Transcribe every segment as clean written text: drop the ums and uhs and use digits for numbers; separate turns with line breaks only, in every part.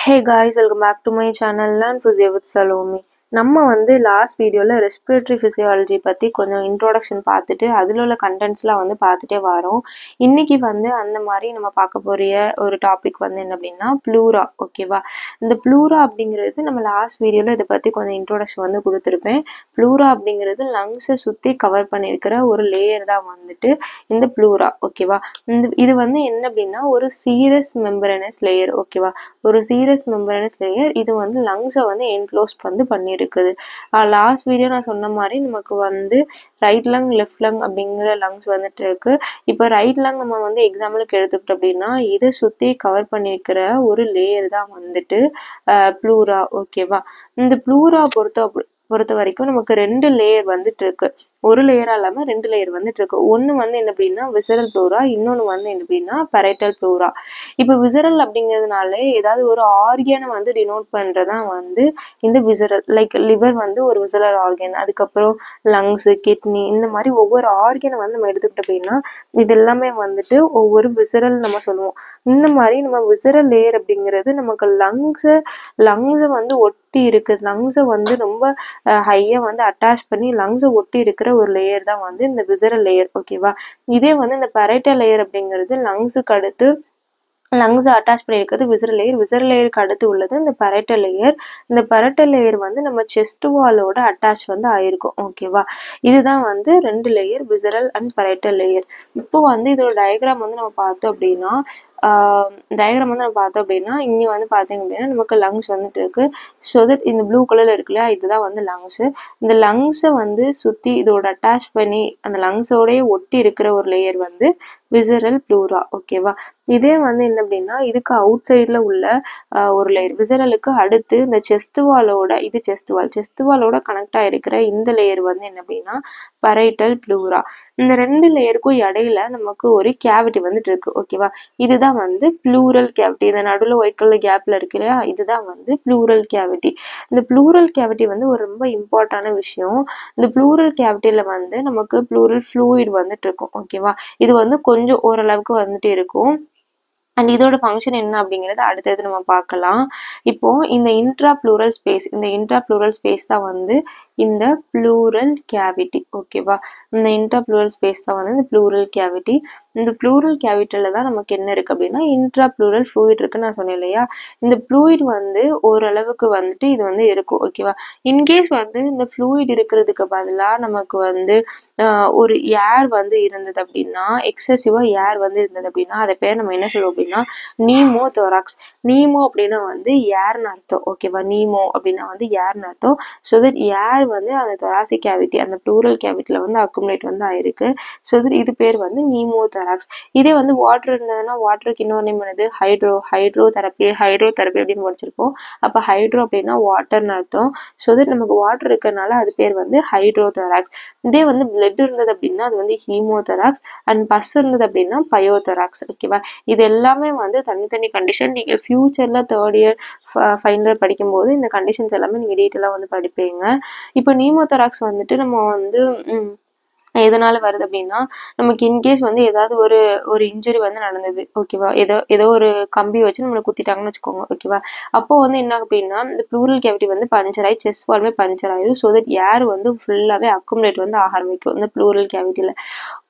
Hey guys, welcome back to my channel Learn Physio with Salome. நம்ம வந்து last வீடியோவில் respiratory physiology பற்றி கொஞ்சம் இன்ட்ரோடக்ஷன் பார்த்துட்டு அதில் உள்ள கண்டென்ட்ஸ்லாம் வந்து பார்த்துட்டே வரோம். இன்றைக்கி வந்து அந்த மாதிரி நம்ம பார்க்க போகிற ஒரு டாபிக் வந்து என்ன அப்படின்னா ப்ளூரா. ஓகேவா, இந்த ப்ளூரா அப்படிங்கிறது நம்ம லாஸ்ட் வீடியோவில் இதை பற்றி கொஞ்சம் இன்ட்ரோடக்ஷன் வந்து கொடுத்துருப்பேன். ப்ளூரா அப்படிங்கிறது லங்ஸை சுற்றி கவர் பண்ணியிருக்கிற ஒரு லேயர் தான் வந்துட்டு இந்த ப்ளூரா. ஓகேவா, இது வந்து என்ன அப்படின்னா ஒரு சீரஸ் மெம்பரனஸ் லேயர். ஓகேவா, ஒரு சீரஸ் மெம்பரனஸ் லேயர். இது வந்து லங்ஸை வந்து என்க்ளோஸ் வந்து பண்ணியிருக்குது. லாஸ்ட் வீடியோ நான் சொன்ன மாதிரி நமக்கு வந்து ரைட் லங் லெஃப்ட் லங் அப்படிங்கிற லங்ஸ் வந்துட்டு இருக்கு. இப்போ ரைட் லங் நம்ம வந்து எக்ஸாம்பிளுக்கு எடுத்துக்கிட்டோம் அப்படின்னா இதை சுற்றி கவர் பண்ணியிருக்கிற ஒரு லேயர் தான் வந்துட்டு ப்ளூரா. ஓகேவா, இந்த ப்ளூரா பொறுத்த வரைக்கும் நமக்கு ரெண்டு லேயர் வந்துட்டு இருக்கு. ஒரு லேயரா இல்லாம ரெண்டு லேயர் வந்துட்டு இருக்கு. ஒன்று வந்து என்ன அப்படின்னா விசரல் ப்ளூரா, இன்னொன்று வந்து என்ன அப்படின்னா பெரைட்டல் ப்ளூரா. இப்போ விசரல் அப்படிங்கிறதுனால ஏதாவது ஒரு ஆர்கனை வந்து டினோட் பண்றதா வந்து இந்த விசரல். லைக் லிவர் வந்து ஒரு விசரல் ஆர்கன், அதுக்கப்புறம் லங்ஸ், கிட்னி, இந்த மாதிரி ஒவ்வொரு ஆர்கனை வந்து நம்ம எடுத்துக்கிட்டோம் அப்படின்னா இது எல்லாமே வந்துட்டு ஒவ்வொரு விசரல் நம்ம சொல்லுவோம். இந்த மாதிரி நம்ம விசரல் லேயர் அப்படிங்கிறது நமக்கு லங்ஸை வந்து ஒட்டி இருக்குது. லங்ஸை வந்து ரொம்ப ஹையா வந்து அட்டாச் பண்ணி லங்ஸை ஒட்டி இருக்கிற ஒரு லேயர் தான் வந்து இந்த விசரல் லேயர். ஓகேவா, இதே வந்து இந்த பெரைட்டல் லேயர் அப்படிங்கிறது லங்ஸுக்கு அடுத்து லங்ஸை அட்டாச் பண்ணியிருக்கிறது விசரல் லேயர். விசரல் லேயருக்கு அடுத்து உள்ளது இந்த பெரைட்டல் லேயர். இந்த பெரைட்டல் லேயர் வந்து நம்ம செஸ்ட் வாலோட அட்டாச் வந்து ஆயிருக்கும். ஓகேவா, இதுதான் வந்து ரெண்டு layer, visceral and parietal layer. இப்போ வந்து இதோட டயக்ராம் வந்து நம்ம பார்த்தோம் அப்படின்னா இங்கே வந்து பார்த்தீங்க அப்படின்னா நமக்கு லங்ஸ் வந்துட்டு இருக்கு. ஸோ தட் இந்த ப்ளூ கலர்ல இருக்கு இல்லையா, இதுதான் வந்து லங்ஸ். இந்த லங்ஸை வந்து சுற்றி இதோட அட்டாச் பண்ணி அந்த லங்ஸோடய ஒட்டி இருக்கிற ஒரு லேயர் வந்து விசரல் ப்ளூரா. ஓகேவா, இதே வந்து என்ன அப்படின்னா இதுக்கு அவுட் சைடில் உள்ள ஒரு லேயர் விசரலுக்கு அடுத்து இந்த செஸ்ட் வாலோட, இது செஸ்ட் வாலோட கனெக்ட் ஆகிருக்கிற இந்த லேயர் வந்து என்ன அப்படின்னா பெரைட்டல் ப்ளூரா. இந்த ரெண்டு லேயருக்கும் இடையில நமக்கு ஒரு கேவிட்டி வந்துட்டு இருக்கு. ஓகேவா, இதுதான் வந்து ப்ளூரல் கேவிட்டி. இந்த நடுவில் ஒயிட் கலர் கேப்ல இருக்கு இல்லையா, இதுதான் வந்து ப்ளூரல் கேவிட்டி. இந்த ப்ளூரல் கேவிட்டி வந்து ஒரு ரொம்ப இம்பார்ட்டான விஷயம். இந்த ப்ளூரல் கேவிட்டியில வந்து நமக்கு ப்ளூரல் ஃப்ளூயிட் வந்துட்டு இருக்கும். ஓகேவா, இது வந்து கொஞ்சம் ஓரளவுக்கு வந்துட்டு இருக்கும். அண்ட் இதோட ஃபங்க்ஷன் என்ன அப்படிங்கிறது அடுத்தது நம்ம பார்க்கலாம். இப்போ இந்த இன்ட்ரா ப்ளூரல் ஸ்பேஸ் தான் வந்து இந்த ப்ளூரல் கேவிட்டி. ஓகேவா, இந்த இன்ட்ரா ப்ளூரல் ஸ்பேஸ் தான் வந்து இந்த ப்ளூரல் கேவிட்டி. இந்த ப்ளூரல் கேவிட்டியில் தான் நமக்கு என்ன இருக்குது அப்படின்னா இன்ட்ரா ப்ளூரல் ஃப்ளூயிட் இருக்குன்னு நான் சொன்னேன் இல்லையா. இந்த ஃப்ளூயிட் வந்து ஓரளவுக்கு வந்துட்டு இது வந்து இருக்கும். ஓகேவா, இன்கேஸ் வந்து இந்த ஃப்ளூயிட் இருக்கிறதுக்கு பதிலாக நமக்கு வந்து ஒரு ஏர் வந்து இருந்தது அப்படின்னா, எக்ஸசிவாக ஏர் வந்து இருந்தது அப்படின்னா அதை பேர் நம்ம என்ன சொல்லுவோம் அப்படின்னா நீமோ தொராக்ஸ். நீமோ அப்படின்னா வந்து ஏர்னு அர்த்தம். ஓகேவா, நீமோ அப்படின்னா வந்து ஏர்னு அர்த்தம். ஸோ தட் ஏர் வந்து அந்த தொராசிக் கேவிட்டி, அந்த ப்ளூரல் கேவிட்டியில் வந்து அக்குமுலேட் வந்து ஆயிருக்கு. ஸோ தட் இது பேர் வந்து நீமோ தொராக்ஸ். இதே வந்து வாட்டர் இருந்ததுன்னா வாட்டருக்கு இன்னொரு நேம் என்னது ஹைட்ரோதெரப்பி அப்படின்னு படிச்சிருப்போம். அப்போ ஹைட்ரோ அப்படின்னா வாட்டர்னு அர்த்தம். ஸோ தட் நமக்கு வாட்டர் இருக்கிறதுனால அது பேர் வந்து ஹைட்ரோதொராக்ஸ். இதே வந்து பிளட் இருந்தது அப்படின்னா அது வந்து ஹீமோதொராக்ஸ். அண்ட் பஸ் இருந்தது அப்படின்னா பயோதொராக்ஸ். ஓகேவா, இது எல்லாமே வந்து தனித்தனி கண்டிஷன். நீங்கள் ஃபியூச்சரில் தேர்ட் இயர் ஃபைனல் இயர் படிக்கும்போது இந்த கண்டிஷன்ஸ் எல்லாமே நீங்கள் டீட்டெயிலாக வந்து படிப்பீங்க. இப்போ நீமோதொராக்ஸ் வந்துட்டு நம்ம வந்து எதனால வருது அப்படின்னா நமக்கு இன்கேஸ் வந்து ஏதாவது ஒரு இன்ஜுரி வந்து நடந்தது. ஓகேவா, ஏதோ ஒரு கம்பி வச்சு நம்மளை குத்திட்டாங்கன்னு வச்சுக்கோங்க. ஓகேவா, அப்போ வந்து என்ன அப்படின்னா இந்த ப்ளூரல் கேவிட்டி வந்து பஞ்சர் ஆகி செஸ்ட் வால்வே பஞ்சர் ஆயிடும். ஸோ தட் ஏர் வந்து ஃபுல்லாகவே அக்குமுலேட் வந்து ஆக ஆரம்பிக்கும் இந்த ப்ளூரல் கேவிட்டியில்.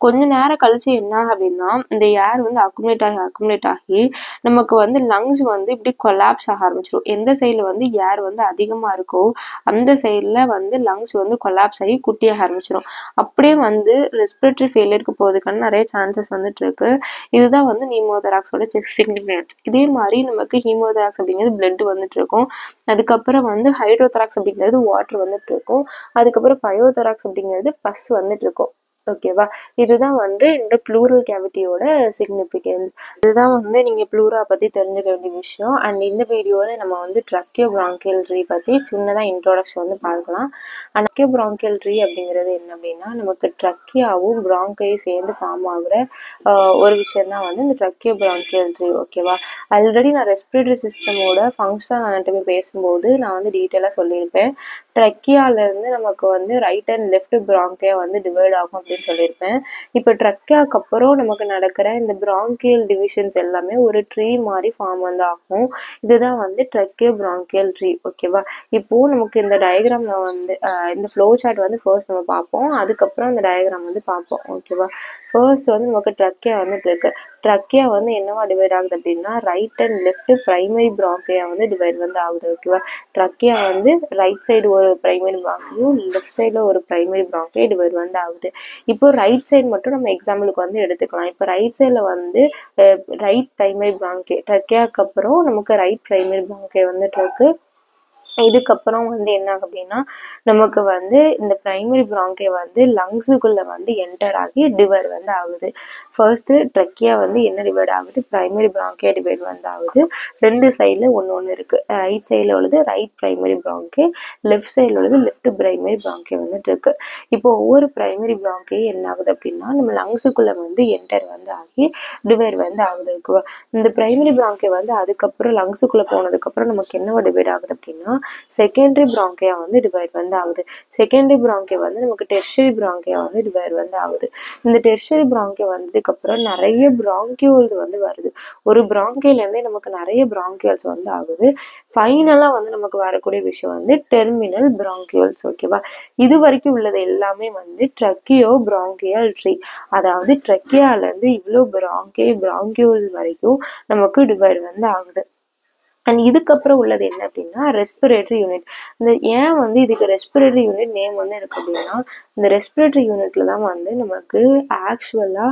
கொஞ்ச நேரம் கழிச்சு என்ன அப்படின்னா இந்த ஏர் வந்து அக்குமுலேட் ஆகி நமக்கு வந்து லங்ஸ் வந்து இப்படி கொலாப்ஸ் ஆக ஆரம்பிச்சிடும். எந்த சைடில் வந்து ஏர் வந்து அதிகமாக இருக்கோ அந்த சைடில் வந்து லங்ஸ் வந்து கொலாப்ஸ் ஆகி குட்டியாக ஆரம்பிச்சிடும். அப்படியே வந்து ரெஸ்பிரேட்டரி ஃபெயிலியருக்கு போகிறதுக்கான நிறைய சான்சஸ் வந்துட்டு இருக்கு. இதுதான் வந்து நீமோதொராக்ஸோட சிக்னிஃபிகன்ஸ். இதே மாதிரி நமக்கு ஹீமோதொராக்ஸ் அப்படிங்கிறது பிளட் வந்துட்டு இருக்கும். அதுக்கப்புறம் வந்து ஹைட்ரோதொராக்ஸ் அப்படிங்கிறது வாட்டர் வந்துட்டு இருக்கும். அதுக்கப்புறம் பயோதொராக்ஸ் அப்படிங்கிறது பஸ் வந்துட்டு இருக்கும். ஓகேவா, இதுதான் வந்து இந்த ப்ளூரல் கேவிட்டியோட சிக்னிஃபிகன்ஸ். இதுதான் வந்து நீங்கள் ப்ளூரா பற்றி தெரிஞ்சுக்க வேண்டிய விஷயம். அண்ட் இந்த வீடியோவில் நம்ம வந்து ட்ரக்கியோ பிராங்கியல் ட்ரீ பற்றி சின்னதாக இன்ட்ரோடக்ஷன் வந்து பார்க்கலாம். அண்ட் ட்ரக்கியோ பிராங்கியல் ட்ரீ அப்படிங்கிறது என்ன அப்படின்னா நமக்கு ட்ரக்கியாவும் பிராங்கையும் சேர்ந்து ஃபார்ம் ஆகுற ஒரு விஷயம் தான் வந்து இந்த ட்ரக்கியோ பிராங்கியல் ட்ரீ. ஓகேவா, ஆல்ரெடி நான் ரெஸ்பிரேட்டரி சிஸ்டமோட ஃபங்க்ஷன் அனாட்டமி பேசும்போது நான் வந்து டீட்டெயிலாக சொல்லியிருப்பேன். ட்ரக்கியாலேருந்து நமக்கு வந்து ரைட் அண்ட் லெஃப்ட் பிராங்கியா வந்து டிவைட் ஆகும் அப்படின்னு சொல்லியிருப்பேன். இப்போ ட்ரக்கியாவுக்கு அப்புறம் நமக்கு நடக்கிற இந்த பிராங்கியல் டிவிஷன்ஸ் எல்லாமே ஒரு ட்ரீ மாதிரி ஃபார்ம் வந்து ஆகும். இதுதான் வந்து ட்ரக்கியோ பிராங்கியல் ட்ரீ. ஓகேவா? இப்போ நமக்கு இந்த டயக்ராம்ல வந்து இந்த ஃப்ளோ சார்ட் வந்து ஃபர்ஸ்ட் நம்ம பார்ப்போம், அதுக்கப்புறம் இந்த டயக்ராம் வந்து பார்ப்போம். ஓகேவா? ஃபர்ஸ்ட் வந்து நமக்கு ட்ரக்கியா வந்துட்டு இருக்கு. ட்ரக்கியா வந்து என்னவா டிவைட் ஆகுது அப்படின்னா right and left primary Frankia வந்து டிவைட் வந்து ஆகுது. ஓகேவா? ட்ரக்கியா வந்து ரைட் சைடு ஒரு பிரைமரி பிராங்கியும் லெஃப்ட் சைடுல ஒரு பிரைமரி பிராங்கியும் டிவைட் வந்து ஆகுது. இப்போ ரைட் சைடு மட்டும் நம்ம எக்ஸாம்பிளுக்கு வந்து எடுத்துக்கலாம். இப்போ ரைட் சைடுல வந்து ரைட் பிரைமரி பிராங்கே ட்ரக்கியாவுக்கு அப்புறம் நமக்கு ரைட் பிரைமரி பிராங்கே வந்துட்டு இருக்கு. இதுக்கப்புறம் வந்து என்ன அப்படின்னா நமக்கு வந்து இந்த பிரைமரி பிராங்கே வந்து லங்ஸுக்குள்ள வந்து என்டர் ஆகி டிவைட் வந்து ஆகுது. ஃபர்ஸ்ட் ட்ரக்கியா வந்து என்ன டிவைட் ஆகுது, பிரைமரி பிராங்கே டிவைட் வந்து ஆகுது. ரெண்டு சைடில் ஒன்று இருக்கு. ரைட் சைடில் உள்ளது ரைட் பிரைமரி பிராங்கே, லெஃப்ட் சைடில் உள்ளது லெஃப்ட் பிரைமரி பிராங்கே வந்துட்டு இருக்கு. இப்போ ஒவ்வொரு பிரைமரி பிராங்கே என்ன ஆகுது அப்படின்னா நம்ம லங்ஸுக்குள்ள வந்து என்டர் வந்து ஆகி டிவைட் வந்து ஆகுது. இருக்குவா? இந்த பிரைமரி பிராங்கே வந்து அதுக்கப்புறம் லங்ஸுக்குள்ள போனதுக்கப்புறம் நமக்கு என்ன டிவைட் ஆகுது அப்படின்னா செகண்டரி பிராங்கியா வந்து டிவைட் வந்து ஆகுது. செகண்டரி பிராங்கியா வந்து நமக்கு டெர்ஷரி பிராங்கியா வந்து டிவைட் வந்து ஆகுது. இந்த டெர்ஷரி பிராங்கியா வந்ததுக்கு அப்புறம் நிறைய பிராங்கியூல்ஸ் வந்து வருது. ஒரு பிராங்கியில இருந்தே நமக்கு நிறைய பிராங்கியூல்ஸ் வந்து ஆகுது. ஃபைனலா வந்து நமக்கு வரக்கூடிய விஷயம் வந்து டெர்மினல் பிராங்கியூல்ஸ். ஓகேவா? இது வரைக்கும் உள்ளது எல்லாமே வந்து ட்ரக்கியோ பிராங்கியல் ட்ரீ. அதாவது ட்ரக்கியால இருந்து இவ்வளோ பிராங்கியூல் வரைக்கும் நமக்கு டிவைட் வந்து ஆகுது. அண்ட் இதுக்கப்புறம் உள்ளது என்ன அப்படின்னா ரெஸ்பிரேட்டரி யூனிட். இந்த ஏன் வந்து இதுக்கு ரெஸ்பிரேட்டரி யூனிட் நேம் வந்து இருக்கு அப்படின்னா இந்த ரெஸ்பிரேட்டரி யூனிட்ல தான் வந்து நமக்கு ஆக்சுவலா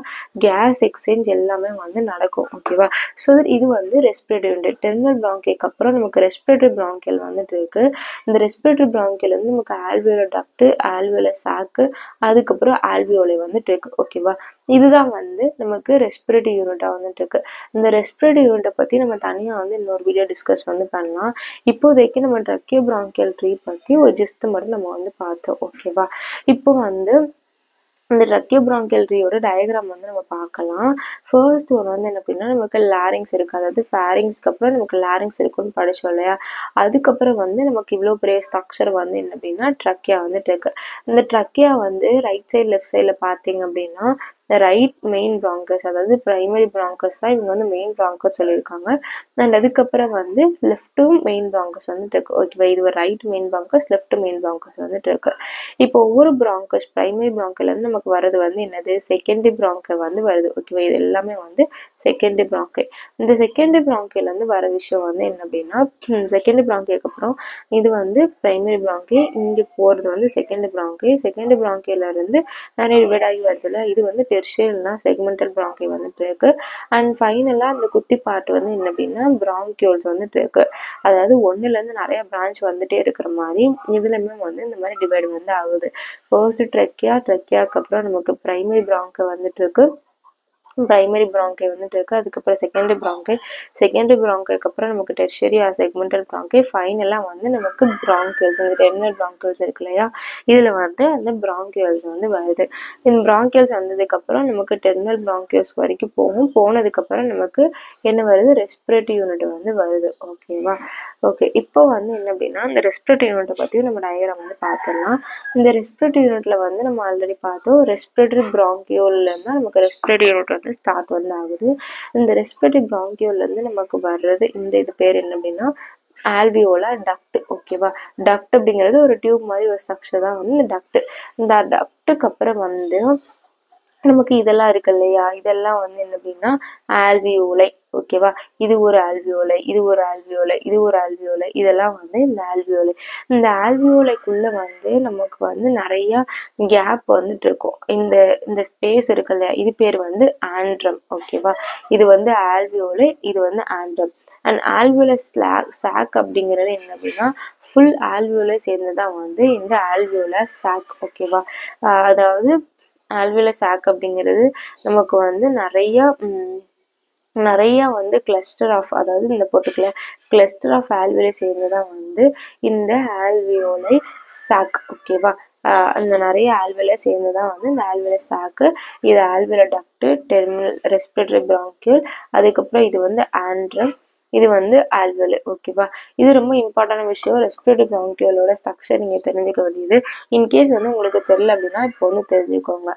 கேஸ் எக்ஸ்சேஞ்ச் எல்லாமே வந்து நடக்கும். ஓகேவா? ஸோ இது வந்து ரெஸ்பிரேட்டரி யூனிட். டெர்மினல் பிராங்கியக்கு அப்புறம் நமக்கு ரெஸ்பிரேட்டரி பிராங்கியல் வந்துட்டு இருக்கு. இந்த ரெஸ்பிரேட்டரி பிராங்கியல் வந்து நமக்கு ஆல்வியோலர் டக்ட், ஆல்வியோலர் சாக்கு, அதுக்கப்புறம் ஆல்வியோலை வந்துட்டு இருக்கு. ஓகேவா? இதுதான் வந்து நமக்கு ரெஸ்பிரேட்டரி யூனிட்டா வந்துட்டு இருக்கு. இந்த ரெஸ்பிரேட்டரி யூனிட்டை பத்தி நம்ம தனியா வந்து இன்னொரு வீடியோ டிஸ்கஸ் வந்து பண்ணலாம். இப்போதைக்கு நம்ம ட்ரக்கியோ பிராங்கியல் ட்ரீ பத்தி ஒரு ஜிஸ்ட் மட்டும் நம்ம வந்து பார்த்தோம். ஓகேவா? இப்போ வந்து இந்த ட்ரக்கியோ பிராங்கியல் ட்ரீயோட டயக்ராம் வந்து நம்ம பார்க்கலாம். ஃபர்ஸ்ட் ஒன் வந்து என்ன அப்படின்னா நமக்கு லாரிங்ஸ் இருக்கு. அதாவது ஃபேரிங்ஸ்க்கு அப்புறம் நமக்கு லாரிங்ஸ் இருக்குன்னு படிச்சோம் இல்லையா? அதுக்கப்புறம் வந்து நமக்கு இவ்வளோ பெரிய ஸ்ட்ரக்சர் வந்து என்ன அப்படின்னா ட்ரக்கியா வந்துட்டு இருக்கு. இந்த ட்ரக்கியா வந்து ரைட் சைடு லெஃப்ட் சைடில் பார்த்தீங்க அப்படின்னா இந்த ரைட் மெயின் பிராங்கஸ், அதாவது பிரைமரி பிராங்கஸ் தான் இவங்க வந்து மெயின் பிராங்கஸ் சொல்லியிருக்காங்க. அண்ட் அதுக்கப்புறம் வந்து லெஃப்ட்டும் மெயின் பிராங்கஸ் வந்துட்டு இருக்கு. ஓகேவா? இது ஒரு right main bronchus, left main bronchus வந்துட்டு இருக்கு. இப்போ ஒவ்வொரு பிராங்கஸ் பிரைமரி பிராங்கில இருந்து நமக்கு வரது வந்து என்னது செகண்டரி பிராங்கை வந்து வருது. ஓகேவா? இது எல்லாமே வந்து செகண்டரி பிராங்கை. இந்த செகண்டரி பிராங்கில இருந்து வர விஷயம் வந்து என்ன அப்படின்னா செகண்டரி பிராங்கிக்கு அப்புறம் இது வந்து பிரைமரி பிராங்கி, இங்கே போறது வந்து செகண்டரி பிராங்கி. செகண்டரி பிராங்கில இருந்து நிறைய டிவைட் ஆகி வருதுல, இது வந்து டெர்ஷியல்னா செக்மெண்டல் பிராங்கி வந்துட்டு இருக்கு. அண்ட் ஃபைனலா அந்த குட்டி பார்ட் வந்து என்ன அப்படின்னா பிராங்கியோல்ஸ் வந்துட்டு இருக்கு. அதாவது ஒன்னுல இருந்து நிறைய பிரான்ச் வந்துட்டே இருக்கிற மாதிரி இதுலயுமே வந்து இந்த மாதிரி டிவைட் வந்து ஆகுது. ஃபர்ஸ்ட் ட்ரக்கியாக்கு அப்புறம் நமக்கு பிரைமரி பிராங்கை வந்துட்டு இருக்கு. பிரைமரி பிராங்கை வந்துட்டு இருக்கு. அதுக்கப்புறம் செகண்டரி பிராங்கைக்கு அப்புறம் நமக்கு டெர்ஷரி செக்மெண்டல் பிராங்கை, ஃபைனலா வந்து நமக்கு பிராங்கியல்ஸ், இந்த டெர்மினல் பிராங்கியல்ஸ் இருக்கு இல்லையா? இதுல வந்து அந்த பிராங்கியல்ஸ் வந்து வருது. இந்த பிராங்கியல்ஸ் வந்ததுக்கு அப்புறம் நமக்கு டெர்மினல் பிராங்கியல்ஸ் வரைக்கும் போனதுக்கு அப்புறம் நமக்கு என்ன வருது, ரெஸ்பிரேட்டரி யூனிட் வந்து வருது. ஓகேவா? ஓகே, இப்போ வந்து என்ன அப்படின்னா இந்த ரெஸ்பிரேட்டரி யூனிட்டை பத்தியும் நம்ம டயக்ராம் வந்து பார்த்துடலாம். இந்த ரெஸ்பிரேட்டரி யூனிட்ல வந்து நம்ம ஆல்ரெடி பார்த்தோம், ரெஸ்பிரேட்டரி பிராங்கியோல்ல இருந்தால் நமக்கு ரெஸ்பிரேட்டரி யூனிட் வந்து ஸ்டார்ட் வந்து ஆகுது. இந்த ரெஸ்பிரேட்டரி பிராங்கியோல்ல இருந்து நமக்கு வர்றது இது பேர் என்ன அப்படின்னா ஆல்வியோலா டக்ட். ஓகேவா? டக்ட் அப்படிங்கிறது ஒரு டியூப் மாதிரி ஒரு ஸ்ட்ரக்சர் தான் வந்து இந்த டக்ட். இந்த டக்டுக்கு அப்புறம் வந்து நமக்கு இதெல்லாம் இருக்கு இல்லையா? இதெல்லாம் வந்து என்ன அப்படின்னா ஆல்வியோலை. ஓகேவா? இது ஒரு ஆல்வியோலை, இது ஒரு ஆல்வியோலை, இது ஒரு ஆல்வியோலை, இதெல்லாம் வந்து இந்த ஆல்வியோலை. இந்த ஆல்வியோலைக்குள்ள வந்து நமக்கு வந்து நிறைய கேப் வந்துட்டு இருக்கும். இந்த இந்த ஸ்பேஸ் இருக்கு இல்லையா? இது பேர் வந்து ஆண்ட்ரம். ஓகேவா? இது வந்து ஆல்வியோலை, இது வந்து ஆண்ட்ரம். அண்ட் ஆல்வியோலஸ் சாக் அப்படிங்கிறது என்ன அப்படின்னா ஃபுல் ஆல்வியோலை சேர்ந்துதான் வந்து இந்த ஆல்வியோலர் சாக். ஓகேவா? அதாவது ஆல்வியோலர் சாக் அப்படிங்கிறது நமக்கு வந்து நிறைய வந்து கிளஸ்டர் ஆஃப், அதாவது இந்த போட்டுக்கல கிளஸ்டர் ஆஃப் ஆல்வியோலை சேர்ந்துதான் வந்து இந்த ஆல்வியோலை சாக். ஓகேவா? அந்த நிறைய ஆல்வியோலை சேர்ந்துதான் வந்து இந்த ஆல்வியோலர் சாக்கு. இது alveolar duct, terminal respiratory bronchial, அதுக்கப்புறம் இது வந்து ஆண்ட்ரம், இது வந்து ஆல்வெல். ஓகேவா? இது ரொம்ப இம்பார்ட்டன்டான விஷயம். ரெஸ்பிரேட்டரி ப்ராங்கியோலோட ஸ்ட்ரக்சர் நீங்க தெரிஞ்சுக்க வேண்டியது. இன்கேஸ் வந்து உங்களுக்கு தெரியல அப்படின்னா இப்போ வந்து தெரிஞ்சுக்கோங்க.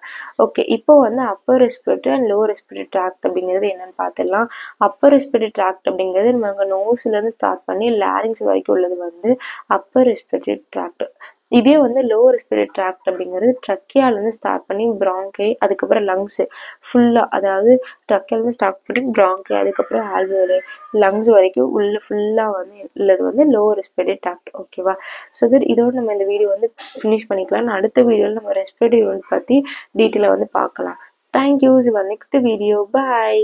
ஓகே, இப்போ வந்து upper respiratory and lower respiratory tract அப்படிங்கிறது என்னன்னு பார்த்துடலாம். அப்பர் ரெஸ்பிரேட்டரி ட்ராக்ட் அப்படிங்கிறது நம்ம நோஸ்லேருந்து ஸ்டார்ட் பண்ணி லாரிங்ஸ் வரைக்கும் உள்ளது வந்து அப்பர் ரெஸ்பிரேட்டரி ட்ராக்ட். இதே வந்து லோவர் ரெஸ்பிரேட்டரி ட்ராக்ட் அப்படிங்கிறது ட்ரக்கியாலேருந்து ஸ்டார்ட் பண்ணி பிராங்கை, அதுக்கப்புறம் லங்ஸு ஃபுல்லாக, அதாவது ட்ரக்கியாலேருந்து ஸ்டார்ட் பண்ணி பிராங்கை, அதுக்கப்புறம் ஆல்வியோலை, லங்ஸ் வரைக்கும் உள்ள ஃபுல்லாக வந்து உள்ளது வந்து லோவர் ரெஸ்பிரேட்டரி ட்ராக்ட். ஓகேவா? ஸோ தட் இதோட நம்ம இந்த வீடியோ வந்து ஃபினிஷ் பண்ணிக்கலாம். அடுத்த வீடியோவில் நம்ம ரெஸ்பிரேட்டரி யூனிட் பற்றி டீட்டெயிலாக வந்து பார்க்கலாம். தேங்க்யூ. Next video. பாய்.